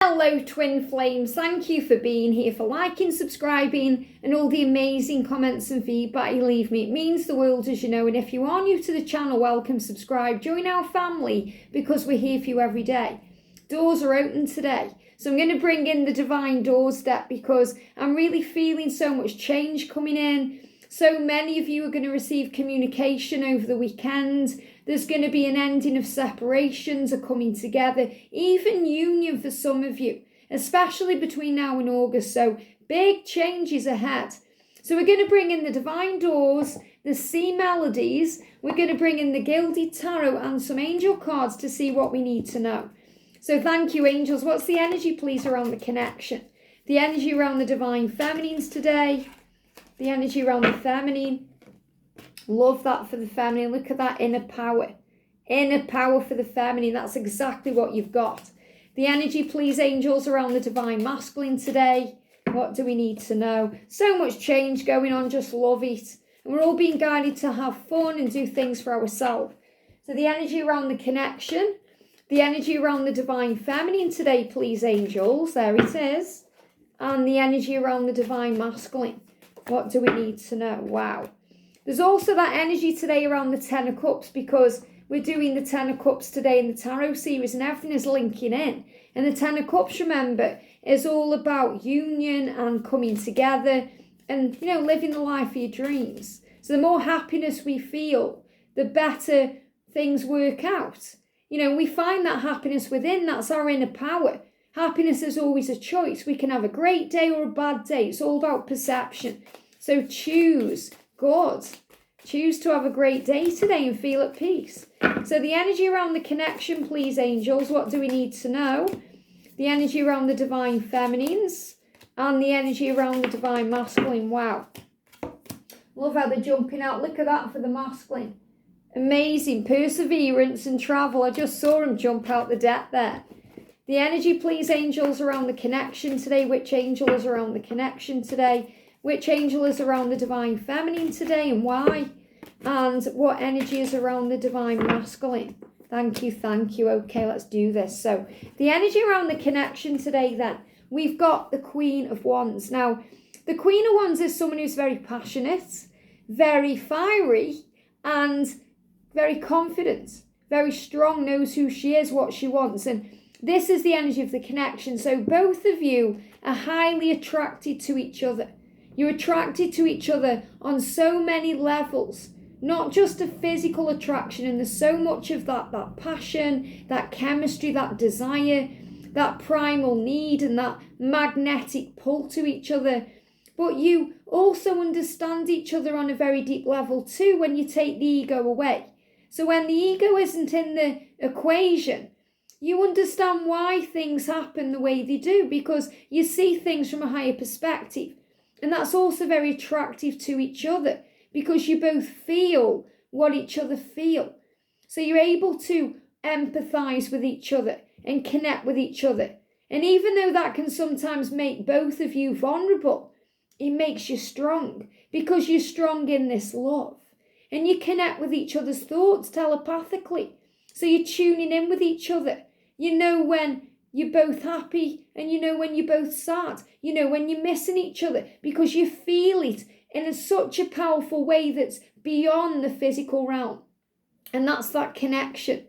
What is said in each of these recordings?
Hello twin flames, thank you for being here, for liking, subscribing and all the amazing comments and feedback you leave me. It means the world, as you know, and if you are new to the channel, welcome, subscribe, join our family because we're here for you every day. Doors are open today, so I'm going to bring in the divine doorstep because I'm really feeling so much change coming in. So many of you are going to receive communication over the weekend. There's going to be an ending of separations, a coming together, even union for some of you, especially between now and August. So big changes ahead. So we're going to bring in the divine doors, the sea melodies. We're going to bring in the Gilded Tarot and some angel cards to see what we need to know. So thank you, angels. What's the energy, please, around the connection? The energy around the divine feminines today. The energy around the feminine. Love that for the feminine. Look at that inner power. Inner power for the feminine. That's exactly what you've got. The energy, please, angels, around the divine masculine today. What do we need to know? So much change going on. Just love it. And we're all being guided to have fun and do things for ourselves. So the energy around the connection. The energy around the divine feminine today, please, angels. There it is. And the energy around the divine masculine. What do we need to know? Wow. There's also that energy today around the Ten of Cups because we're doing the Ten of Cups today in the Tarot series and everything is linking in. And the Ten of Cups, remember, is all about union and coming together and, you know, living the life of your dreams. So the more happiness we feel, the better things work out. You know, we find that happiness within, that's our inner power. Happiness is always a choice. We can have a great day or a bad day. It's all about perception. So choose good. Choose to have a great day today and feel at peace. So the energy around the connection, please, angels. What do we need to know? The energy around the divine feminines and the energy around the divine masculine. Wow. Love how they're jumping out. Look at that for the masculine. Amazing. Perseverance and travel. I just saw him jump out the deck there. The energy, please, angels, around the connection today. Which angel is around the connection today? Which angel is around the divine feminine today and why? And what energy is around the divine masculine? Thank you, thank you. Okay, let's do this. So the energy around the connection today then, we've got the Queen of Wands. Now, the Queen of Wands is someone who's very passionate, very fiery and very confident, very strong, knows who she is, what she wants. And this is the energy of the connection. So both of you are highly attracted to each other. You're attracted to each other on so many levels, not just a physical attraction. And there's so much of that passion, that chemistry, that desire, that primal need and that magnetic pull to each other. But you also understand each other on a very deep level too when you take the ego away. So when the ego isn't in the equation, you understand why things happen the way they do because you see things from a higher perspective. And that's also very attractive to each other because you both feel what each other feel. So you're able to empathize with each other and connect with each other. And even though that can sometimes make both of you vulnerable, it makes you strong because you're strong in this love. And you connect with each other's thoughts telepathically. So you're tuning in with each other. You know when you're both happy and you know when you're both sad. You know when you're missing each other because you feel it in such a powerful way that's beyond the physical realm. And that's that connection.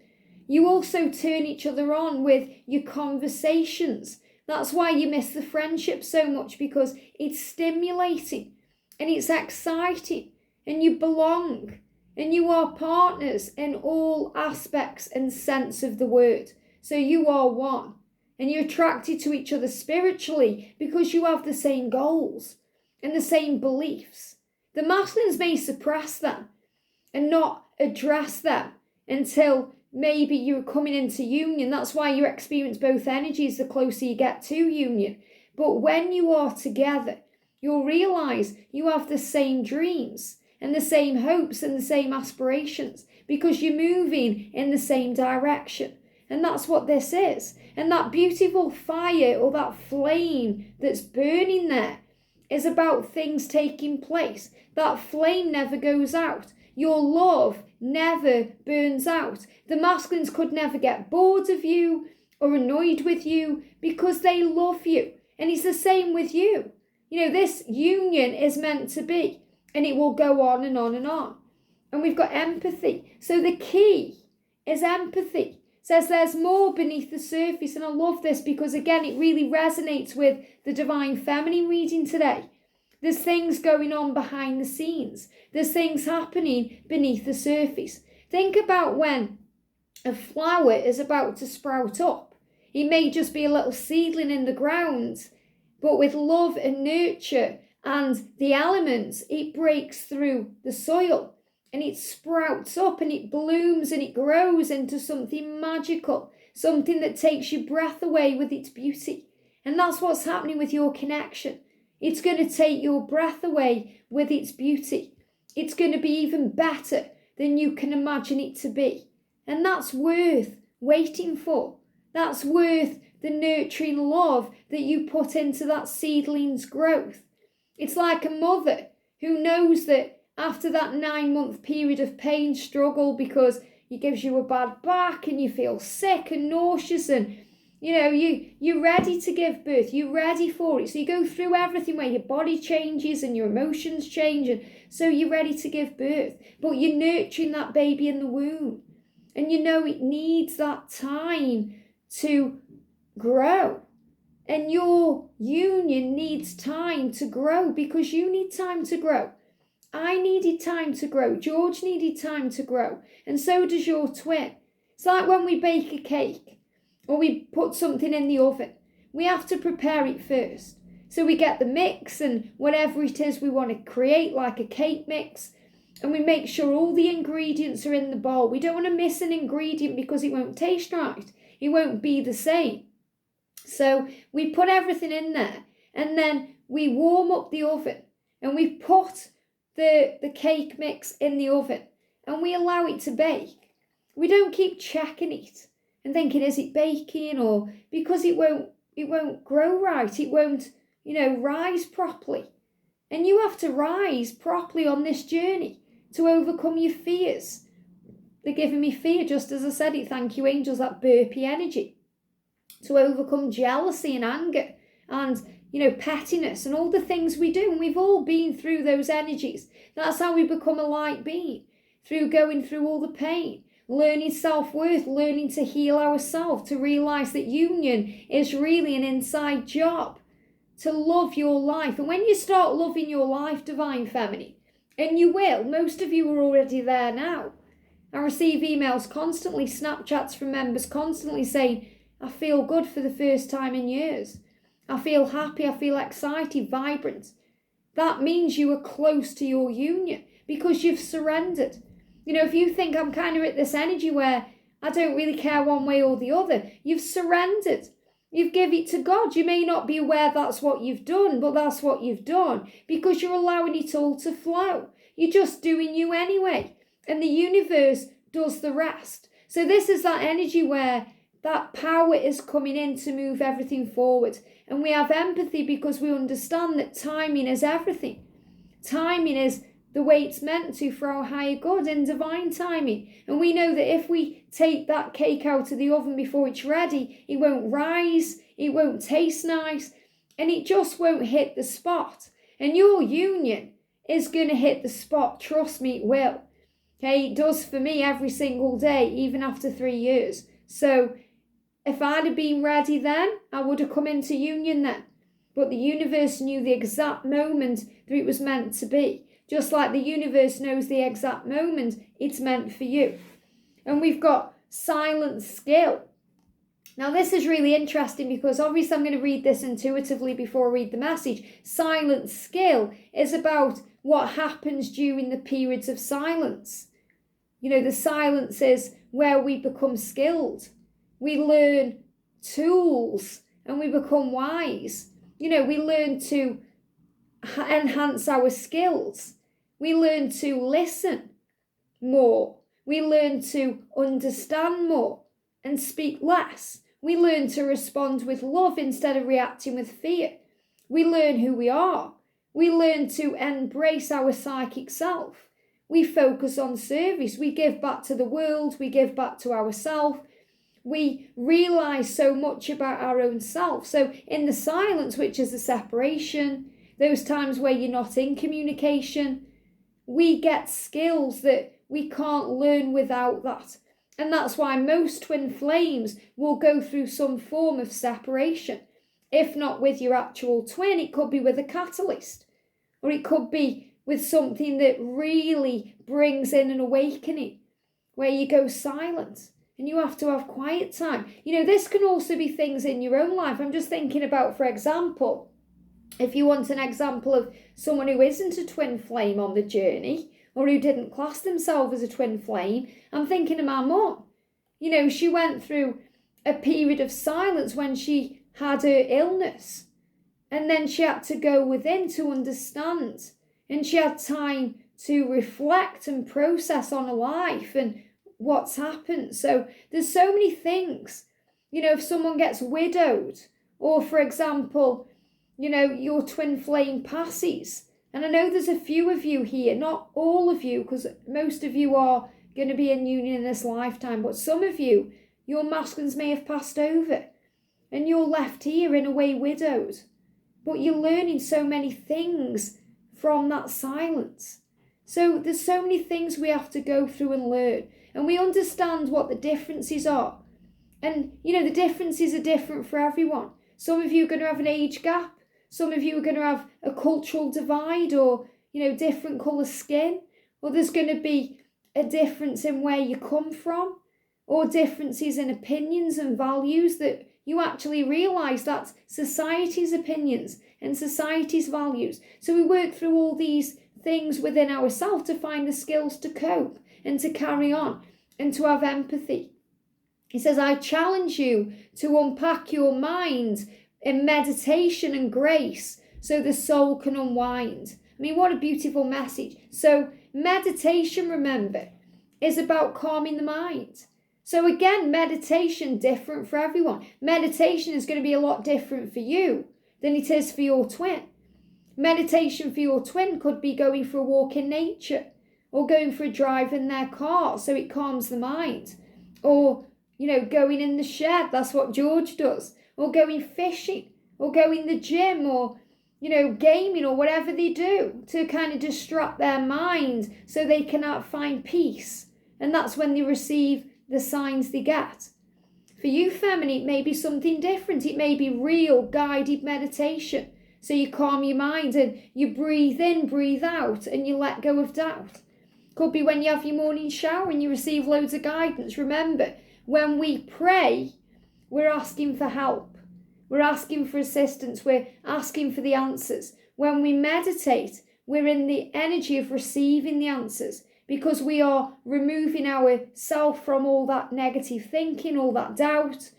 You also turn each other on with your conversations. That's why you miss the friendship so much because it's stimulating and it's exciting and you belong and you are partners in all aspects and sense of the word. So you are one. And you're attracted to each other spiritually because you have the same goals and the same beliefs. The masculines may suppress them and not address them until maybe you're coming into union. That's why you experience both energies the closer you get to union. But when you are together, you'll realize you have the same dreams and the same hopes and the same aspirations because you're moving in the same direction. And that's what this is. And that beautiful fire or that flame that's burning there is about things taking place. That flame never goes out. Your love never burns out. The masculines could never get bored of you or annoyed with you because they love you. And it's the same with you. This union is meant to be, and it will go on and on and on. And we've got empathy. So the key is empathy. It says there's more beneath the surface. And I love this because, again, it really resonates with the Divine Feminine reading today. There's things going on behind the scenes. There's things happening beneath the surface. Think about when a flower is about to sprout up. It may just be a little seedling in the ground, but with love and nurture and the elements, it breaks through the soil and it sprouts up and it blooms and it grows into something magical, something that takes your breath away with its beauty. And that's what's happening with your connection. It's going to take your breath away with its beauty. It's going to be even better than you can imagine it to be. And that's worth waiting for. That's worth the nurturing love that you put into that seedling's growth. It's like a mother who knows that after that 9-month period of pain, struggle, because it gives you a bad back and you feel sick and nauseous and you're ready to give birth, you're ready for it. So you go through everything where your body changes and your emotions change, and so you're ready to give birth. But you're nurturing that baby in the womb. And it needs that time to grow. And your union needs time to grow because you need time to grow. I needed time to grow. George needed time to grow. And so does your twin. It's like when we bake a cake or we put something in the oven. We have to prepare it first. So we get the mix and whatever it is we want to create, like a cake mix, and we make sure all the ingredients are in the bowl. We don't want to miss an ingredient because it won't taste right. It won't be the same. So we put everything in there and then we warm up the oven and we put the cake mix in the oven and we allow it to bake. We don't keep checking it and thinking, is it baking? Or because it won't grow right. It won't, rise properly. And you have to rise properly on this journey to overcome your fears. They're giving me fear, just as I said it. Thank you, angels, that burpy energy. To overcome jealousy and anger and, pettiness and all the things we do. And we've all been through those energies. That's how we become a light being, through going through all the pain, learning self-worth, learning to heal ourselves, to realise that union is really an inside job, to love your life. And when you start loving your life, Divine Feminine, and you will, most of you are already there now. I receive emails constantly, Snapchats from members constantly saying, I feel good for the first time in years. I feel happy, I feel excited, vibrant. That means you are close to your union because you've surrendered. If you think I'm kind of at this energy where I don't really care one way or the other, you've surrendered. You've given it to God. You may not be aware that's what you've done, but that's what you've done because you're allowing it all to flow. You're just doing you anyway. And the universe does the rest. So this is that energy where that power is coming in to move everything forward. And we have empathy because we understand that timing is everything. Timing is the way it's meant to for our higher good and divine timing. And we know that if we take that cake out of the oven before it's ready, it won't rise, it won't taste nice, and it just won't hit the spot. And your union is going to hit the spot. Trust me, it will. Okay, it does for me every single day, even after 3 years. So if I'd have been ready then, I would have come into union then. But the universe knew the exact moment that it was meant to be. Just like the universe knows the exact moment it's meant for you. And we've got silent skill. Now this is really interesting because obviously I'm going to read this intuitively before I read the message. Silent skill is about what happens during the periods of silence. The silence is where we become skilled. We learn tools and we become wise. We learn to enhance our skills. We learn to listen more. We learn to understand more and speak less. We learn to respond with love instead of reacting with fear. We learn who we are. We learn to embrace our psychic self. We focus on service. We give back to the world. We give back to ourselves. We realise so much about our own self. So in the silence, which is the separation, those times where you're not in communication, we get skills that we can't learn without that. And that's why most twin flames will go through some form of separation. If not with your actual twin, it could be with a catalyst, or it could be with something that really brings in an awakening, where you go silent and you have to have quiet time. This can also be things in your own life. I'm just thinking about, for example, if you want an example of someone who isn't a twin flame on the journey, or who didn't class themselves as a twin flame, I'm thinking of my mum. She went through a period of silence when she had her illness, and then she had to go within to understand, and she had time to reflect and process on her life and what's happened. So there's so many things. If someone gets widowed, or for example, your twin flame passes, and I know there's a few of you here, not all of you, because most of you are going to be in union in this lifetime, but some of you, your masculines may have passed over, and you're left here in a way widowed. But you're learning so many things from that silence. So there's so many things we have to go through and learn, and we understand what the differences are. And the differences are different for everyone. Some of you are going to have an age gap. Some of you are going to have a cultural divide, or, different colour skin. Or there's going to be a difference in where you come from, or differences in opinions and values that you actually realise that's society's opinions and society's values. So we work through all these things within ourselves to find the skills to cope and to carry on and to have empathy. He says, I challenge you to unpack your mind in meditation and grace so the soul can unwind. I mean, what a beautiful message. So meditation, remember, is about calming the mind. So again, meditation different for everyone. Meditation is going to be a lot different for you than it is for your twin. Meditation for your twin could be going for a walk in nature, or going for a drive in their car so it calms the mind, or going in the shed, that's what George does, or going fishing, or going to the gym, or gaming, or whatever they do to kind of distract their mind so they cannot find peace. And that's when they receive the signs they get. For you, feminine, it may be something different. It may be real guided meditation. So you calm your mind and you breathe in, breathe out, and you let go of doubt. Could be when you have your morning shower and you receive loads of guidance. Remember, when we pray, we're asking for help. We're asking for assistance. We're asking for the answers. When we meditate, we're in the energy of receiving the answers, because we are removing ourselves from all that negative thinking, all that doubt,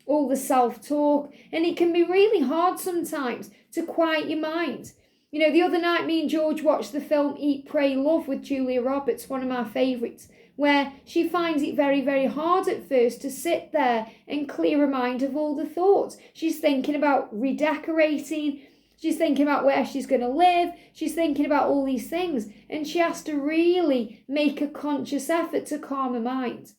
all the self-talk. And it can be really hard sometimes to quiet your mind. The other night, me and George watched the film Eat, Pray, Love with Julia Roberts, one of my favourites, where she finds it very, very hard at first to sit there and clear her mind of all the thoughts. She's thinking about redecorating. She's thinking about where she's going to live. She's thinking about all these things. And she has to really make a conscious effort to calm her mind.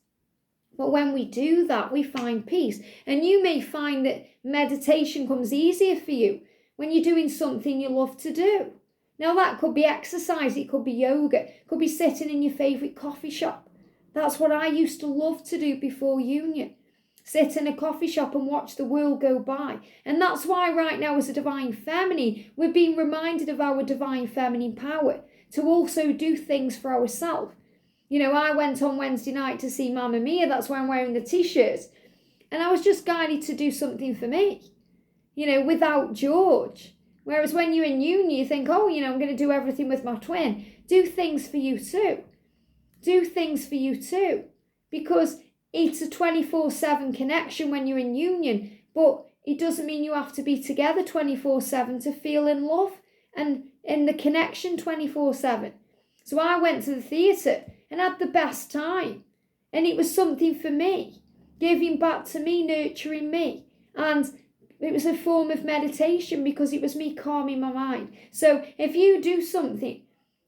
But when we do that, we find peace. And you may find that meditation comes easier for you when you're doing something you love to do. Now that could be exercise, it could be yoga, it could be sitting in your favourite coffee shop. That's what I used to love to do before union. Sit in a coffee shop and watch the world go by. And that's why right now as a divine feminine, we're being reminded of our divine feminine power to also do things for ourselves. I went on Wednesday night to see Mamma Mia, that's why I'm wearing the t-shirt. And I was just guided to do something for me, without George. Whereas when you're in union, you think, I'm going to do everything with my twin. Do things for you too. Do things for you too. Because it's a 24/7 connection when you're in union, but it doesn't mean you have to be together 24/7 to feel in love and in the connection 24/7. So I went to the theatre and had the best time. And it was something for me, giving back to me, nurturing me. And it was a form of meditation because it was me calming my mind. So if you do something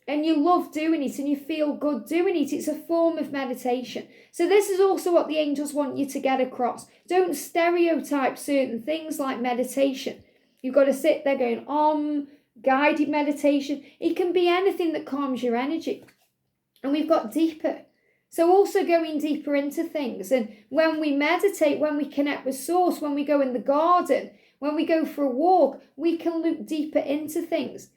and you love doing it and you feel good doing it. It's a form of meditation. So this is also what the angels want you to get across. Don't stereotype certain things like meditation. You've got to sit there going, guided meditation. It can be anything that calms your energy. And we've got deeper. So also going deeper into things. And when we meditate, when we connect with source, when we go in the garden, when we go for a walk, we can look deeper into things.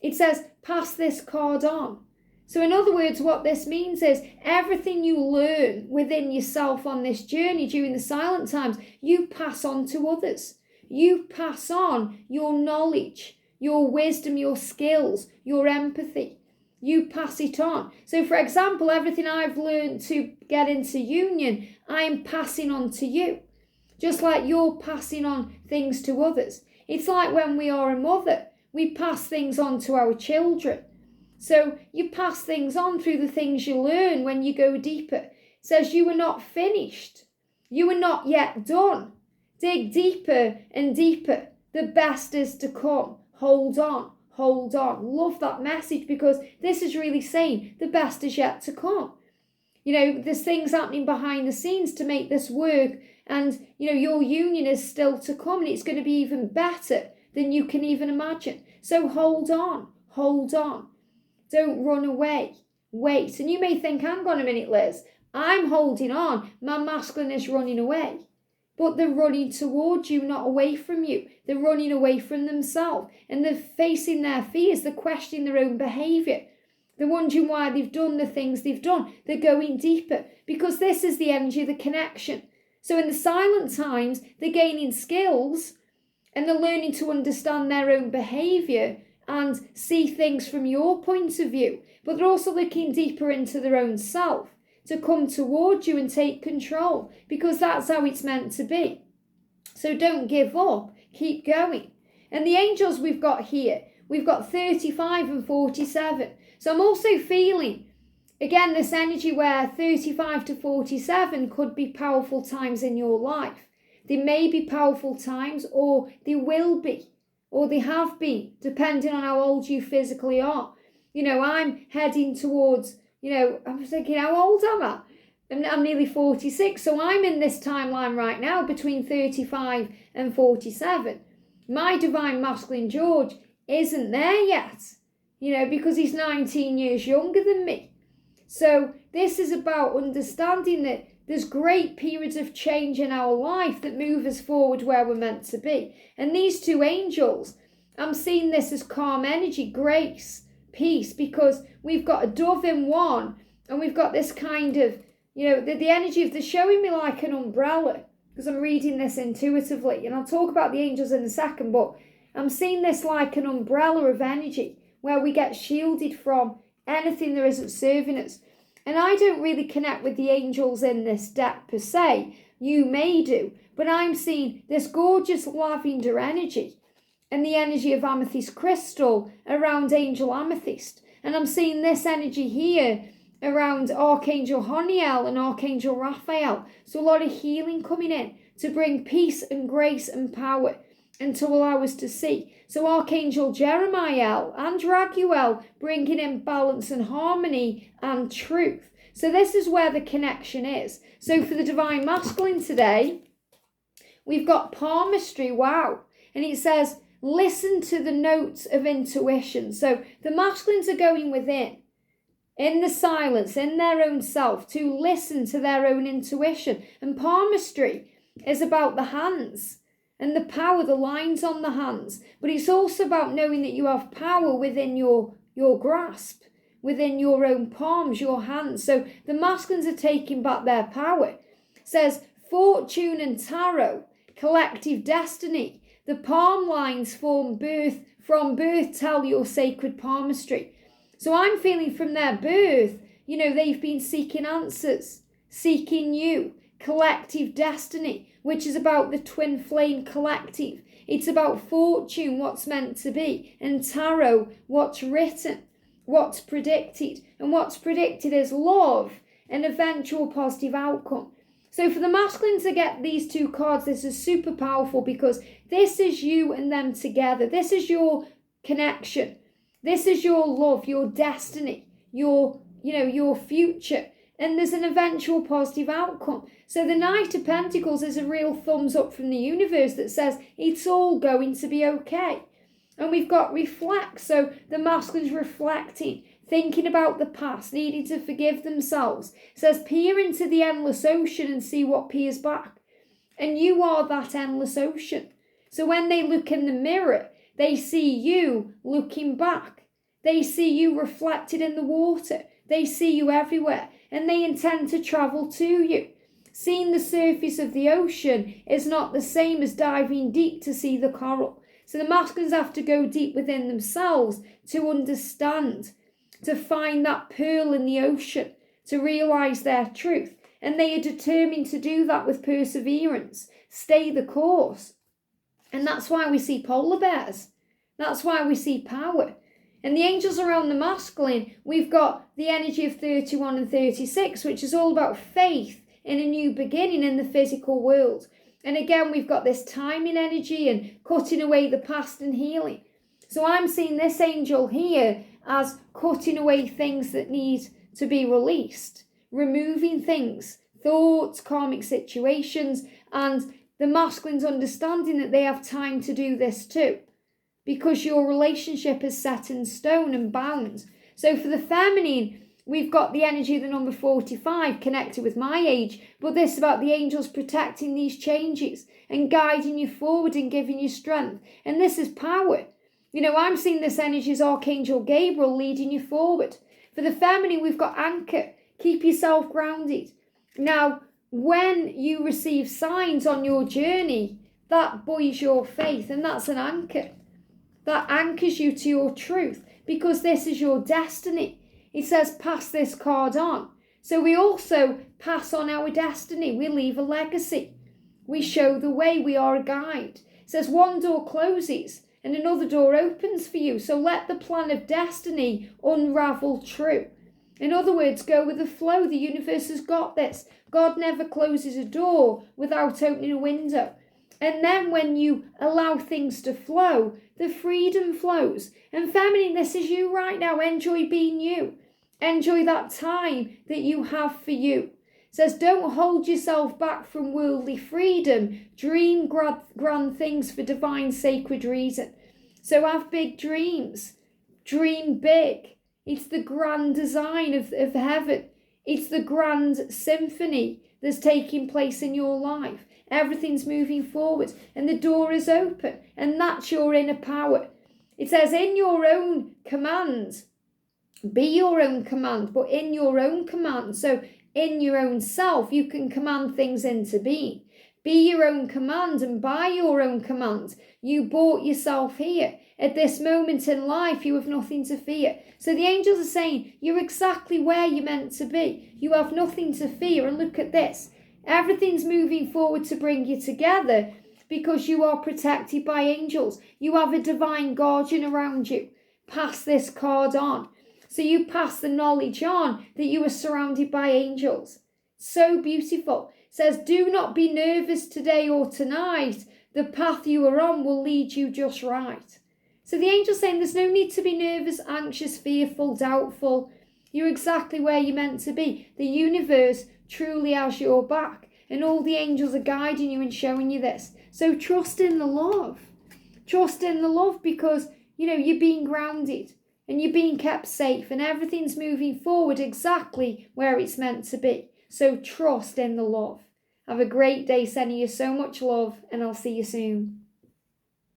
It says, pass this card on. So in other words, what this means is everything you learn within yourself on this journey during the silent times, you pass on to others. You pass on your knowledge, your wisdom, your skills, your empathy. You pass it on. So for example, everything I've learned to get into union, I'm passing on to you. Just like you're passing on things to others. It's like when we are a mother, we pass things on to our children. So you pass things on through the things you learn when you go deeper. It says you are not finished. You are not yet done. Dig deeper and deeper. The best is to come. Hold on. Hold on. Love that message, because this is really saying the best is yet to come. You know, there's things happening behind the scenes to make this work, and, you know, your union is still to come, and it's going to be even better than you can even imagine. So hold on. Hold on. Don't run away. Wait. And you may think, hang on a minute, Liz. I'm holding on. My masculine is running away. But they're running towards you, not away from you. They're running away from themselves. And they're facing their fears. They're questioning their own behaviour. They're wondering why they've done the things they've done. They're going deeper. Because this is the energy of the connection. So in the silent times, they're gaining skills. And they're learning to understand their own behaviour and see things from your point of view. But they're also looking deeper into their own self, to come towards you and take control, because that's how it's meant to be. So don't give up, keep going. And the angels we've got here, we've got 35 and 47. So I'm also feeling, again, this energy where 35 to 47 could be powerful times in your life. They may be powerful times, or they will be, or they have been, depending on how old you physically are. You know, I'm heading towards, you know, I was thinking, how old am I? And I'm nearly 46, so I'm in this timeline right now between 35 and 47. My divine masculine George isn't there yet, you know, because he's 19 years younger than me. So this is about understanding that there's great periods of change in our life that move us forward where we're meant to be. And these two angels, I'm seeing this as calm energy, grace, peace, because we've got a dove in one, and we've got this kind of, you know, the energy of, they're showing me like an umbrella, because I'm reading this intuitively, and I'll talk about the angels in a second, but I'm seeing this like an umbrella of energy where we get shielded from anything that isn't serving us. And I don't really connect with the angels in this deck per se. You may do, but I'm seeing this gorgeous lavender energy and the energy of amethyst crystal around angel amethyst. And I'm seeing this energy here around Archangel Honiel and Archangel Raphael. So a lot of healing coming in to bring peace and grace and power and to allow us to see. So Archangel Jeremiah and Raguel bringing in balance and harmony and truth. So this is where the connection is. So for the divine masculine today, we've got palmistry, wow. And it says, listen to the notes of intuition. So the masculines are going within, in the silence, in their own self, to listen to their own intuition. And palmistry is about the hands and the power, the lines on the hands. But it's also about knowing that you have power within your grasp, within your own palms, your hands. So the masculines are taking back their power. It says, fortune and tarot, collective destiny. The palm lines from birth tell your sacred palmistry. So I'm feeling from their birth, you know, they've been seeking answers, seeking you, collective destiny, which is about the twin flame collective. It's about fortune, what's meant to be, and tarot, what's written, what's predicted. And what's predicted is love, an eventual positive outcome. So for the masculine to get these two cards, this is super powerful, because this is you and them together. This is your connection. This is your love, your destiny, your future. And there's an eventual positive outcome. So the Knight of Pentacles is a real thumbs up from the universe that says it's all going to be okay. And we've got reflect. So the masculine's reflecting, thinking about the past, needing to forgive themselves. It says peer into the endless ocean and see what peers back. And you are that endless ocean. So when they look in the mirror, they see you looking back. They see you reflected in the water. They see you everywhere. And they intend to travel to you. Seeing the surface of the ocean is not the same as diving deep to see the coral. So the masculines have to go deep within themselves to understand, to find that pearl in the ocean, to realise their truth. And they are determined to do that with perseverance, stay the course. And that's why we see polar bears. That's why we see power. And the angels around the masculine, we've got the energy of 31 and 36, which is all about faith in a new beginning in the physical world. And again, we've got this timing energy and cutting away the past and healing. So I'm seeing this angel here as cutting away things that need to be released, removing things, thoughts, karmic situations, and the masculine's understanding that they have time to do this too, because your relationship is set in stone and bound. So for the feminine, we've got the energy of the number 45 connected with my age, but this is about the angels protecting these changes and guiding you forward and giving you strength. And this is power. I'm seeing this energy as Archangel Gabriel leading you forward. For the feminine, we've got anchor. Keep yourself grounded. Now, when you receive signs on your journey, that buoys your faith, and that's an anchor. That anchors you to your truth, because this is your destiny. It says pass this card on. So we also pass on our destiny. We leave a legacy. We show the way. We are a guide. It says one door closes and another door opens for you. So let the plan of destiny unravel true. In other words, go with the flow. The universe has got this. God never closes a door without opening a window. And then when you allow things to flow, the freedom flows. And feminine, this is you right now. Enjoy being you. Enjoy that time that you have for you. It says, don't hold yourself back from worldly freedom. Dream grand things for divine sacred reason. So have big dreams. Dream big. It's the grand design of heaven. It's the grand symphony that's taking place in your life. Everything's moving forward and the door is open, and that's your inner power. It says in your own command, be your own command, but in your own command. So in your own self, you can command things into being. Be your own command, and by your own command, you brought yourself here. At this moment in life, you have nothing to fear. So the angels are saying, you're exactly where you're meant to be. You have nothing to fear. And look at this. Everything's moving forward to bring you together because you are protected by angels. You have a divine guardian around you. Pass this card on. So you pass the knowledge on that you are surrounded by angels. So beautiful. It says, do not be nervous today or tonight. The path you are on will lead you just right. So the angel's saying there's no need to be nervous, anxious, fearful, doubtful. You're exactly where you're meant to be. The universe truly has your back, and all the angels are guiding you and showing you this. So trust in the love. Trust in the love, because you're being grounded and you're being kept safe, and everything's moving forward exactly where it's meant to be. So trust in the love. Have a great day, sending you so much love, and I'll see you soon.